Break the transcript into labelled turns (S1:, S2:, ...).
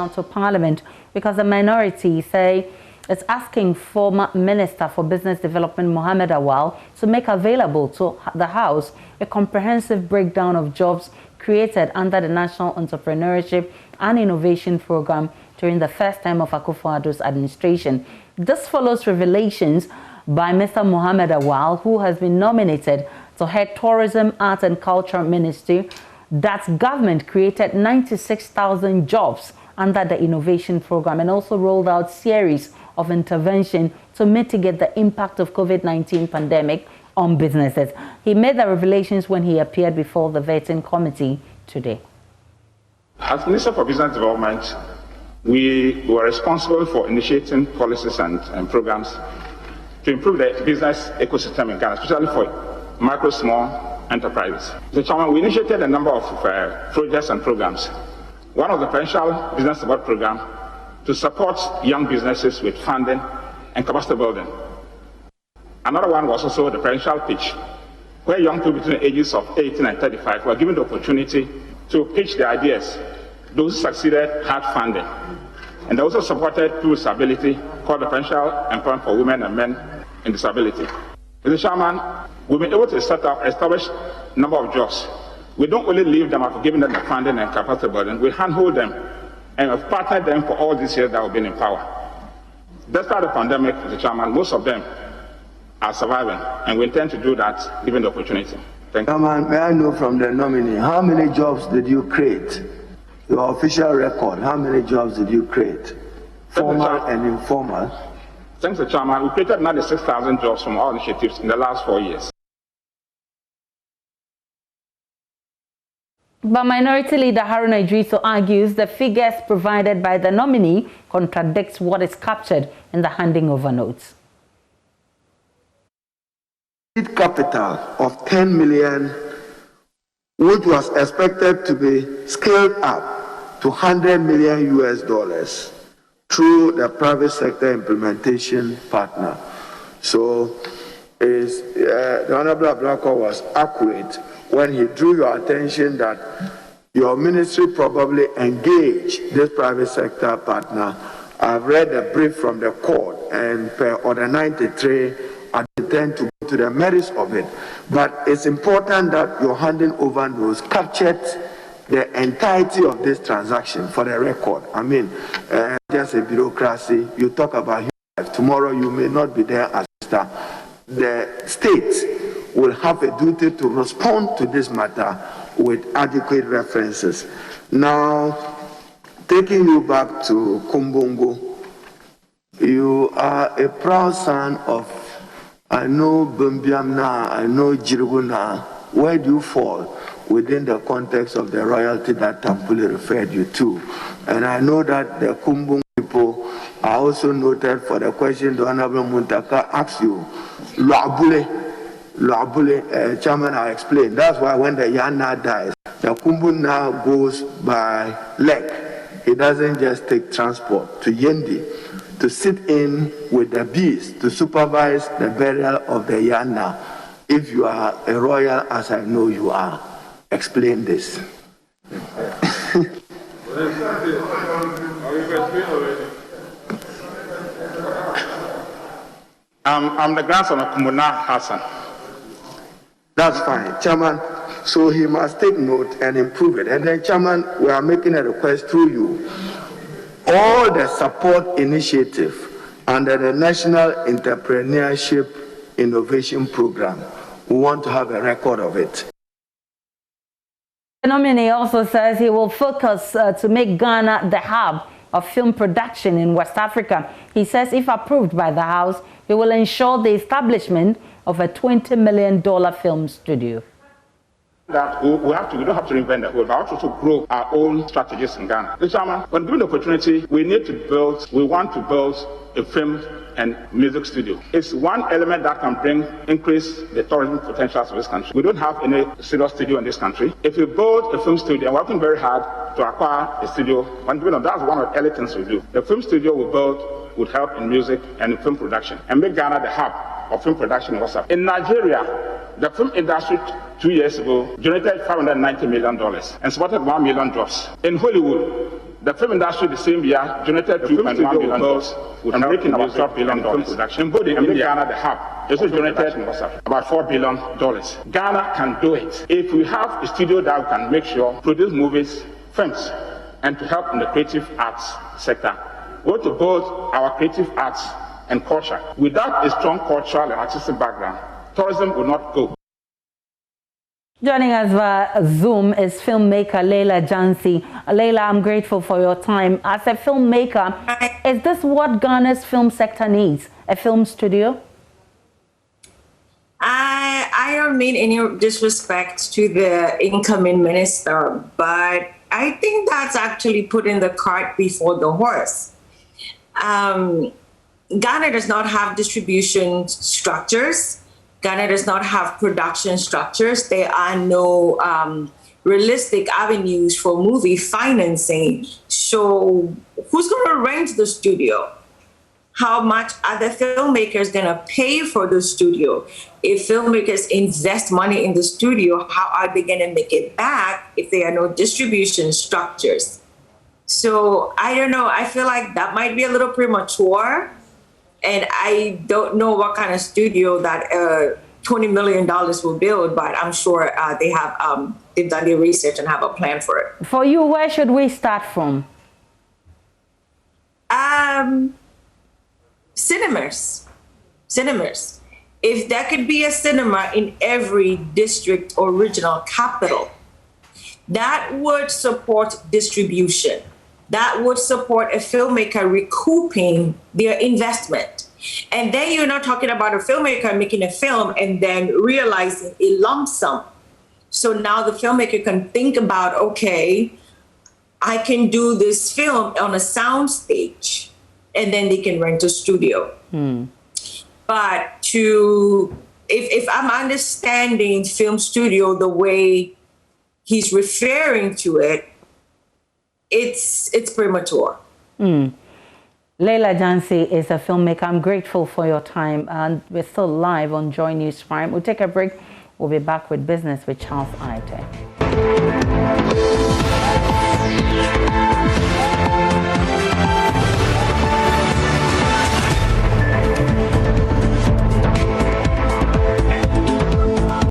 S1: down to Parliament because the minority say it's asking former Minister for Business Development Mohammed Awal to make available to the House a comprehensive breakdown of jobs created under the National Entrepreneurship and Innovation Program during the first time of Akufo-Addo's administration. This follows revelations by Mr. Mohammed Awal, who has been nominated to head Tourism, Art and Culture Ministry, that government created 96,000 jobs under the innovation program and also rolled out series of intervention to mitigate the impact of COVID-19 pandemic on businesses. He made the revelations when he appeared before the vetting committee today.
S2: As Minister for Business Development, we were responsible for initiating policies and programs to improve the business ecosystem in Ghana, especially for micro, small enterprises. Mr. Chairman, we initiated a number of projects and programs. One of the Presidential Business Support Program to support young businesses with funding and capacity building. Another one was also the Presidential Pitch, where young people between the ages of 18 and 35 were given the opportunity to pitch their ideas. Those who succeeded had funding. And they also supported people with disability, called the Presidential Employment for Women and Men in Disability. Mr. Chairman, we've been able to establish a number of jobs. We don't only leave them after giving them the funding and capacity building, we handhold them and have partnered them for all these years that we've been in power. Despite the pandemic, Mr. Chairman, most of them are surviving, and we intend to do that given the opportunity. Thank you.
S3: Chairman, may I know from the nominee, how many jobs did you create? Your official record, how many jobs did you create? Formal and informal?
S2: Thanks, Mr. Chairman. We created 96,000 jobs from our initiatives in the last 4 years.
S1: But Minority Leader Haruna Idrisu argues the figures provided by the nominee contradicts what is captured in the handing over notes.
S3: Capital of 10 million, which was expected to be scaled up to 100 million US dollars through the private sector implementation partner. So the Honorable Ablako was accurate when he drew your attention that your ministry probably engaged this private sector partner. I've read a brief from the court, and per Order 93, I intend to go to the merits of it. But it's important that your handing over notes captured the entirety of this transaction for the record. I mean, just a bureaucracy. You talk about human life. Tomorrow you may not be there as minister. The state will have a duty to respond to this matter with adequate references. Now, taking you back to Kumbungu, you are a proud son of, I know Bumbiamna, I know Jirguna. Where do you fall within the context of the royalty that Tampuli referred you to? And I know that the Kumbungu people are also noted for the question the Honorable Muntaka asked you. Loabule, Chairman, I explained. That's why when the Yana dies, the Kumbu now goes by leg. He doesn't just take transport to Yendi to sit in with the beast to supervise the burial of the Yana. If you are a royal, as I know you are, explain this.
S2: I'm the grandson of Kumuna Hassan.
S3: That's fine, Chairman. So he must take note and improve it. And then, Chairman, we are making a request through you. All the support initiative under the National Entrepreneurship Innovation Program, we want to have a record of it.
S1: The nominee also says he will focus to make Ghana the hub of film production in West Africa. He says if approved by the House, he will ensure the establishment of a $20 million film studio.
S2: That we don't have to reinvent the wheel, but also to grow our own strategies in Ghana. Mr. Chairman, when given the opportunity, we want to build a film and music studio. It's one element that can increase the tourism potentials of this country. We don't have any studio in this country. If we build a film studio, we're working very hard to acquire a studio. That's one of the early things we do. The film studio we build would help in music and in film production and make Ghana the hub of film production in West Africa. In Nigeria, the film industry 2 years ago generated $590 million and supported 1 million jobs. In Hollywood, The film industry the same year generated $2.1 billion and making about $12 billion production. Both in India and the hub, also generated about $4 billion. Ghana can do it if we have a studio that can make sure produce movies, films, and to help in the creative arts sector. Go to both our creative arts and culture. Without a strong cultural and artistic background, tourism will not go.
S1: Joining us via Zoom is filmmaker Leila Jansi. Leila, I'm grateful for your time. As a filmmaker, is this what Ghana's film sector needs? A film studio?
S4: I don't mean any disrespect to the incoming minister, but I think that's actually putting the cart before the horse. Ghana does not have distribution structures. Ghana does not have production structures. There are no realistic avenues for movie financing. So who's going to rent the studio? How much are the filmmakers going to pay for the studio? If filmmakers invest money in the studio, how are they going to make it back if there are no distribution structures? So I don't know. I feel like that might be a little premature. And I don't know what kind of studio that $20 million will build, but I'm sure they've done their research and have a plan for it.
S1: For you, where should we start from?
S4: Cinemas. If there could be a cinema in every district or regional capital, that would support distribution. That would support a filmmaker recouping their investment. And then you're not talking about a filmmaker making a film and then realizing a lump sum. So now the filmmaker can think about, okay, I can do this film on a sound stage, and then they can rent a studio. But if I'm understanding film studio the way he's referring to it, it's premature.
S1: Leila Jansi is a filmmaker. I'm grateful for your time, and we're still live on JoyNews Prime. We'll take a break. We'll be back with Business with Charles Aite.